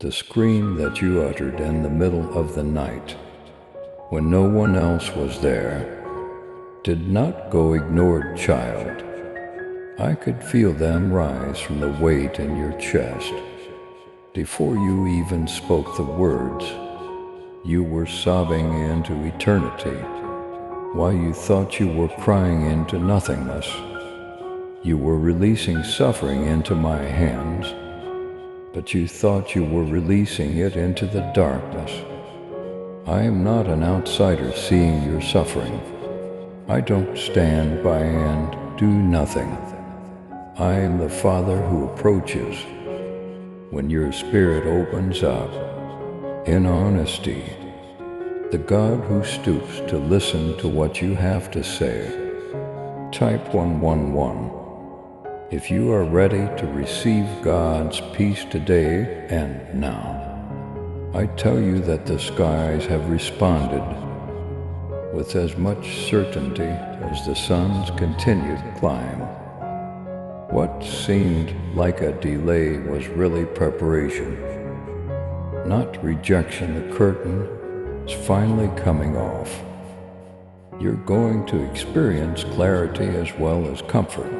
the scream that you uttered in the middle of the night, when no one else was there, did not go ignored, child. I could feel them rise from the weight in your chest. Before you even spoke the words, you were sobbing into eternity, while you thought you were crying into nothingness. You were releasing suffering into my hands, but you thought you were releasing it into the darkness. I am not an outsider seeing your suffering. I don't stand by and do nothing. I am the Father who approaches when your spirit opens up in honesty, the God who stoops to listen to what you have to say. Type 111 if you are ready to receive God's peace today and now. I tell you that the skies have responded with as much certainty as the sun's continued climb. What seemed like a delay was really preparation, not rejection. The curtain is finally coming off. You're going to experience clarity as well as comfort.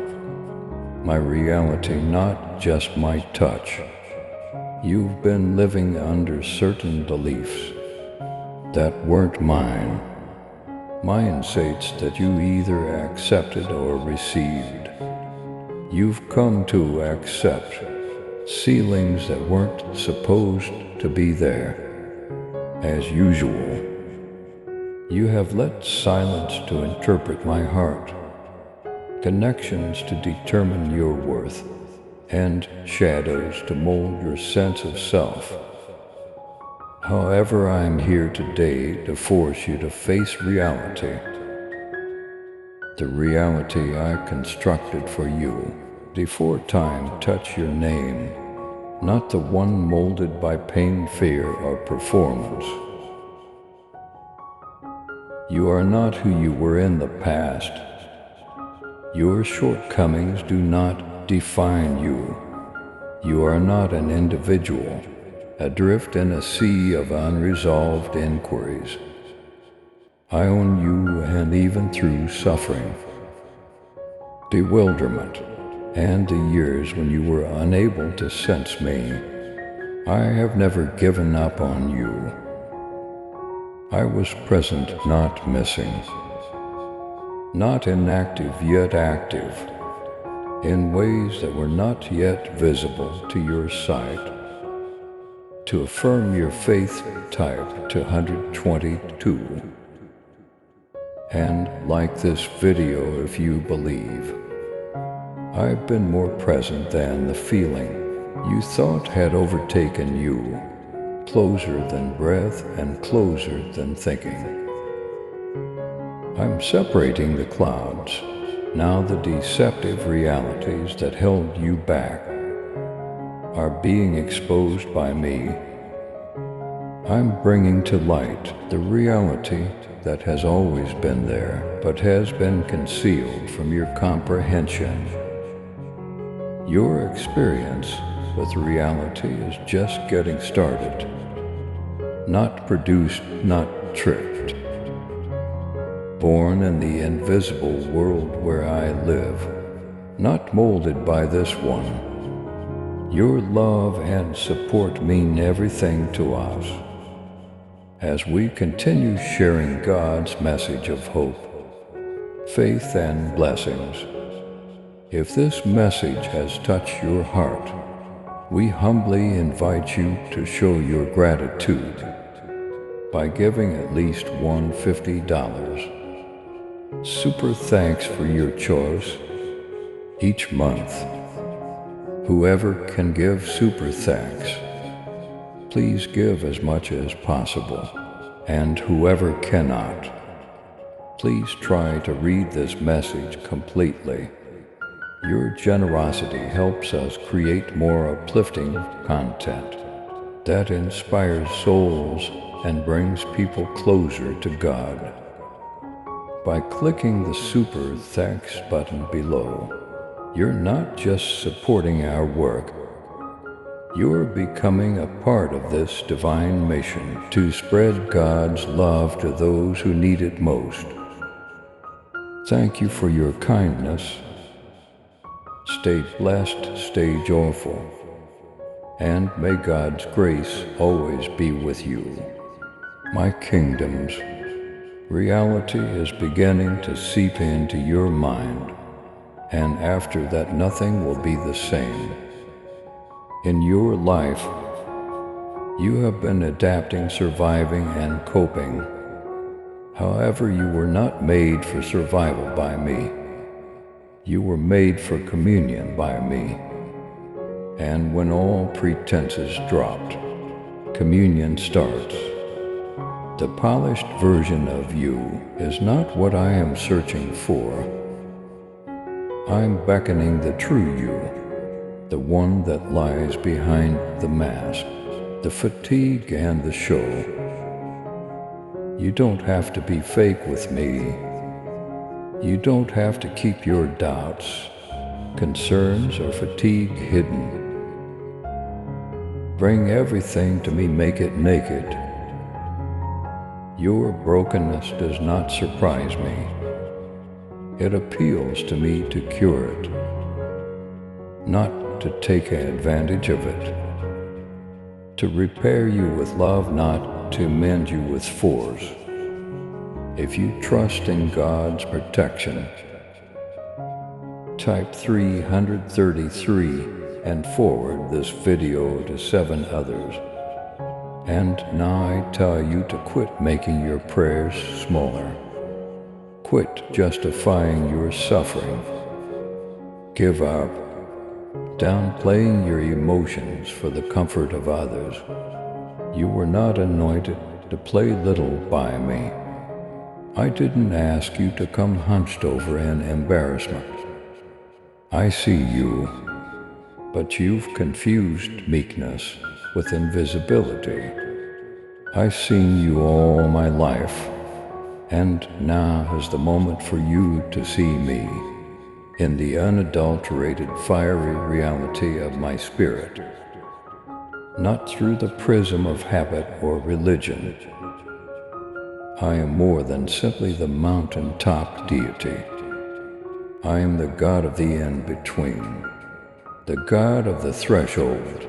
My reality, not just my touch. You've been living under certain beliefs that weren't mine. Mindsets that you either accepted or received. You've come to accept ceilings that weren't supposed to be there. As usual, you have let silence to interpret my heart, connections to determine your worth, and shadows to mold your sense of self. However, I'm here today to force you to face reality. The reality I constructed for you before time touched your name, not the one molded by pain, fear, or performance. You are not who you were in the past. Your shortcomings do not define you. You are not an individual, adrift in a sea of unresolved inquiries. I own you, and even through suffering, bewilderment, and the years when you were unable to sense me, I have never given up on you. I was present, not missing, not inactive yet active, in ways that were not yet visible to your sight. To affirm your faith, type to 122. And like this video if you believe. I've been more present than the feeling you thought had overtaken you, closer than breath and closer than thinking. I'm separating the clouds. Now the deceptive realities that held you back are being exposed by me. I'm bringing to light the reality that has always been there, but has been concealed from your comprehension. Your experience with reality is just getting started. Not produced, not tricked. Born in the invisible world where I live, not molded by this one. Your love and support mean everything to us as we continue sharing God's message of hope, faith, and blessings. If this message has touched your heart, we humbly invite you to show your gratitude by giving at least $150. Super thanks for your choice each month. Whoever can give super thanks, please give as much as possible. And whoever cannot, please try to read this message completely. Your generosity helps us create more uplifting content that inspires souls and brings people closer to God. By clicking the Super Thanks button below, you're not just supporting our work, You're becoming a part of this divine mission to spread God's love to those who need it most. Thank you for your kindness. Stay blessed, stay joyful, and may God's grace always be with you. My kingdom's reality is beginning to seep into your mind, and after that nothing will be the same. In your life, you have been adapting, surviving, and coping. However, you were not made for survival by me. You were made for communion by me. And when all pretenses dropped, communion starts. The polished version of you is not what I am searching for. I'm beckoning the true you, the one that lies behind the mask, the fatigue and the show. You don't have to be fake with me. You don't have to keep your doubts, concerns, or fatigue hidden. Bring everything to me, make it naked. Your brokenness does not surprise me. It appeals to me to cure it, not to take advantage of it. To repair you with love, not to mend you with force. If you trust in God's protection, type 333 and forward this video to 7 others. And now I tell you to quit making your prayers smaller. Quit justifying your suffering. Give up downplaying your emotions for the comfort of others. You were not anointed to play little by me. I didn't ask you to come hunched over in embarrassment. I see you, but you've confused meekness with invisibility. I've seen you all my life, and now is the moment for you to see me in the unadulterated, fiery reality of my spirit, not through the prism of habit or religion. I am more than simply the mountaintop deity. I am the God of the in-between, the God of the threshold.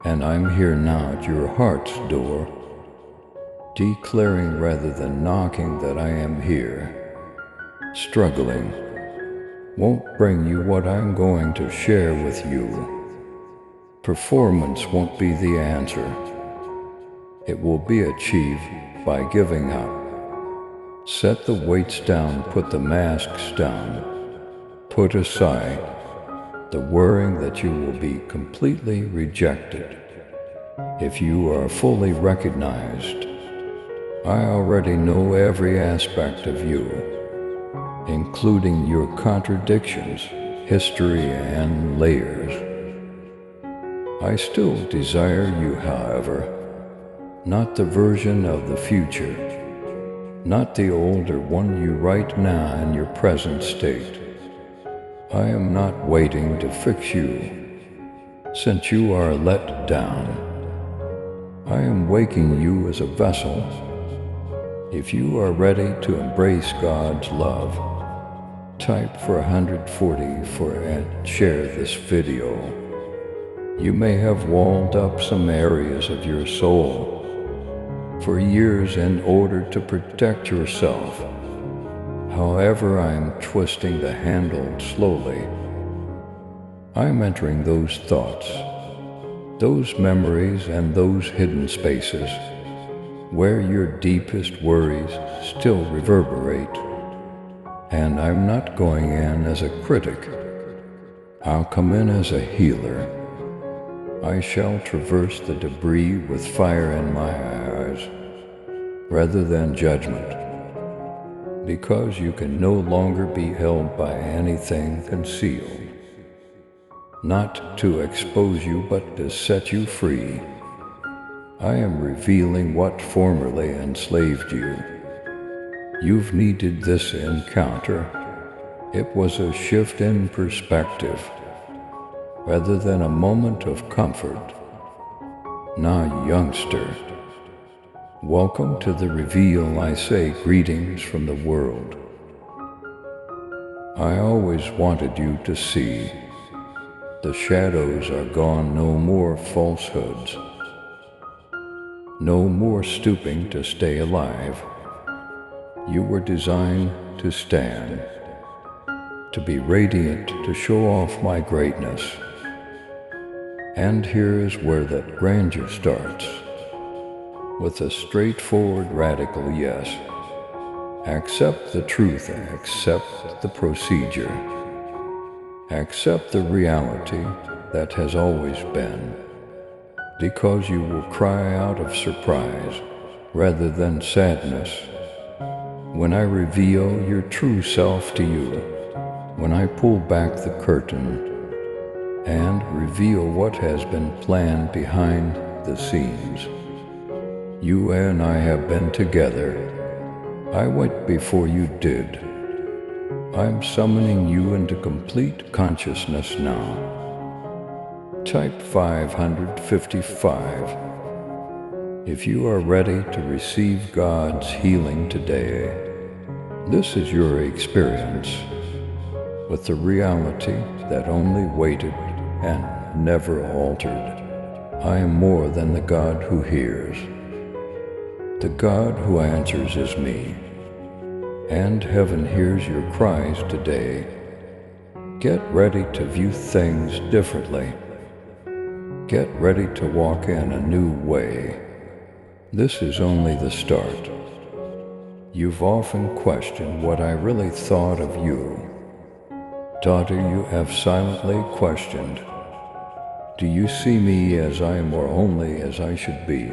And I'm here now at your heart's door, declaring rather than knocking that I am here. Struggling won't bring you what I'm going to share with you. Performance won't be the answer. It will be achieved by giving up. Set the weights down, put the masks down, put aside the worrying that you will be completely rejected. If you are fully recognized, I already know every aspect of you, including your contradictions, history, and layers. I still desire you, however, not the version of the future, not the older one you right now in your present state. I am not waiting to fix you, since you are let down. I am waking you as a vessel. If you are ready to embrace God's love, type for 140 and share this video. You may have walled up some areas of your soul for years in order to protect yourself. However, I am twisting the handle slowly. I am entering those thoughts, those memories, and those hidden spaces where your deepest worries still reverberate. And I'm not going in as a critic. I'll come in as a healer. I shall traverse the debris with fire in my eyes, rather than judgment, because you can no longer be held by anything concealed. Not to expose you, but to set you free. I am revealing what formerly enslaved you. You've needed this encounter. It was a shift in perspective. rather than a moment of comfort. Now, youngster, welcome to the reveal. I say greetings from the world. I always wanted you to see. The shadows are gone, no more falsehoods. No more stooping to stay alive. You were designed to stand, to be radiant, to show off my greatness. And here is where that grandeur starts, with a straightforward radical yes. Accept the truth, accept the procedure, accept the reality that has always been, because you will cry out of surprise rather than sadness when I reveal your true self to you, when I pull back the curtain and reveal what has been planned behind the scenes. You and I have been together. I went before you did. I'm summoning you into complete consciousness now. Type 555. If you are ready to receive God's healing today, this is your experience with the reality that only waited and never altered. I am more than the God who hears. The God who answers is me, and heaven hears your cries today. Get ready to view things differently. Get ready to walk in a new way. This is only the start. You've often questioned what I really thought of you. Daughter, you have silently questioned. Do you see me as I am or only as I should be?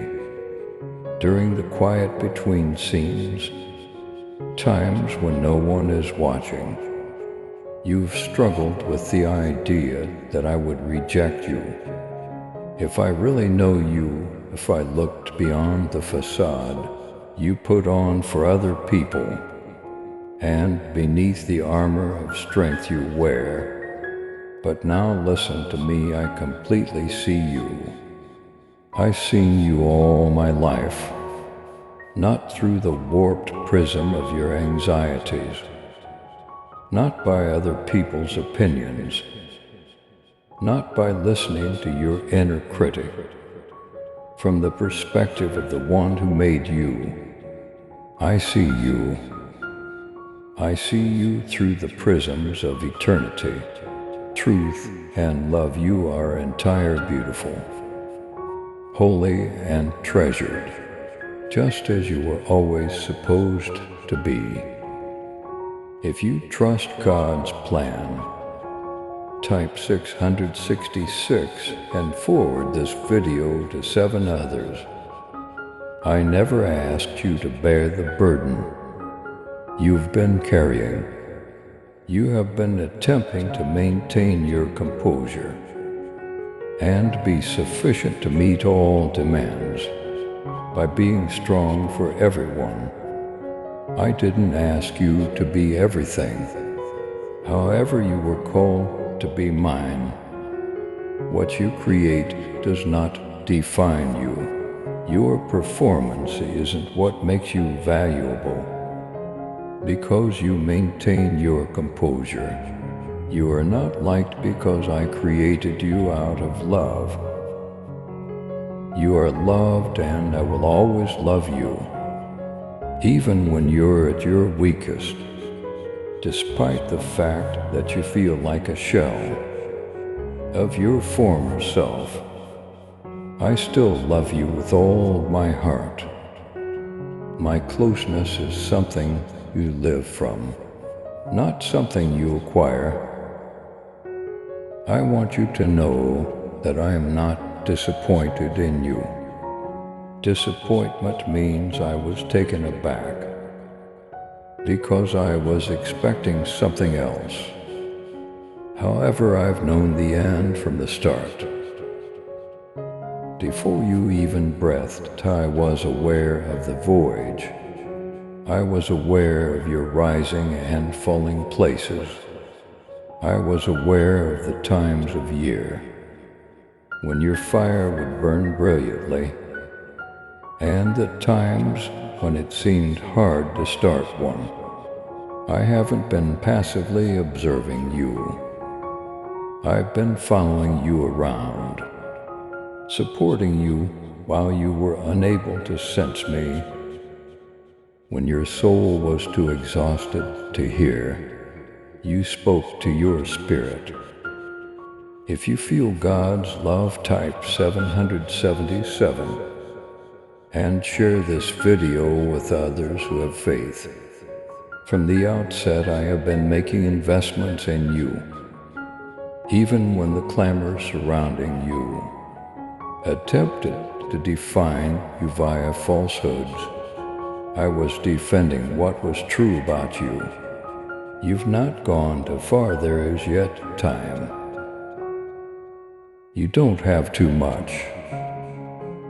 During the quiet between scenes, times when no one is watching, you've struggled with the idea that I would reject you. If I really know you, if I looked beyond the facade you put on for other people, and beneath the armor of strength you wear. But now listen to me, I completely see you. I've seen you all my life, not through the warped prism of your anxieties, not by other people's opinions, not by listening to your inner critic. From the perspective of the one who made you, I see you. I see you through the prisms of eternity, truth, and love. You are entire, beautiful, holy, and treasured, just as you were always supposed to be. If you trust God's plan, type 666 and forward this video to 7 others. I never asked you to bear the burden you've been carrying. You have been attempting to maintain your composure and be sufficient to meet all demands by being strong for everyone. I didn't ask you to be everything. However, you were called to be mine. What you create does not define you. Your performance isn't what makes you valuable. Because you maintain your composure, you are not liked because I created you out of love. You are loved, and I will always love you, even when you're at your weakest, despite the fact that you feel like a shell of your former self. I still love you with all my heart. My closeness is something you live from, not something you acquire. I want you to know that I am not disappointed in you. Disappointment means I was taken aback because I was expecting something else. However, I've known the end from the start. Before you even breathed, I was aware of the voyage. I was aware of your rising and falling places. I was aware of the times of year when your fire would burn brilliantly, and the times when it seemed hard to start one. I haven't been passively observing you. I've been following you around, supporting you while you were unable to sense me. When your soul was too exhausted to hear, you spoke to your spirit. If you feel God's love, type 777 and share this video with others who have faith. From the outset, I have been making investments in you, even when the clamor surrounding you attempted to define you via falsehoods. I was defending what was true about you. You've not gone too far, there is yet time. You don't have too much.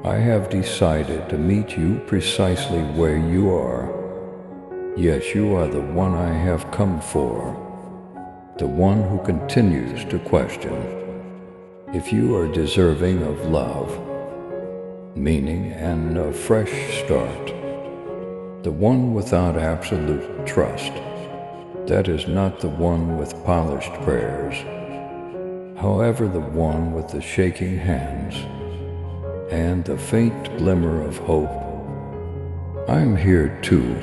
I have decided to meet you precisely where you are. Yes, you are the one I have come for, the one who continues to question if you are deserving of love, meaning, and a fresh start. The one without absolute trust. That is not the one with polished prayers. However, the one with the shaking hands and the faint glimmer of hope. I'm here too.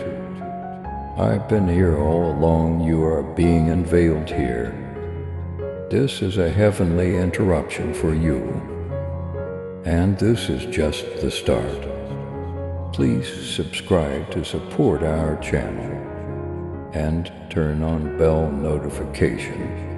I've been here all along. You are being unveiled here. This is a heavenly interruption for you. And this is just the start. Please subscribe to support our channel and turn on bell notification.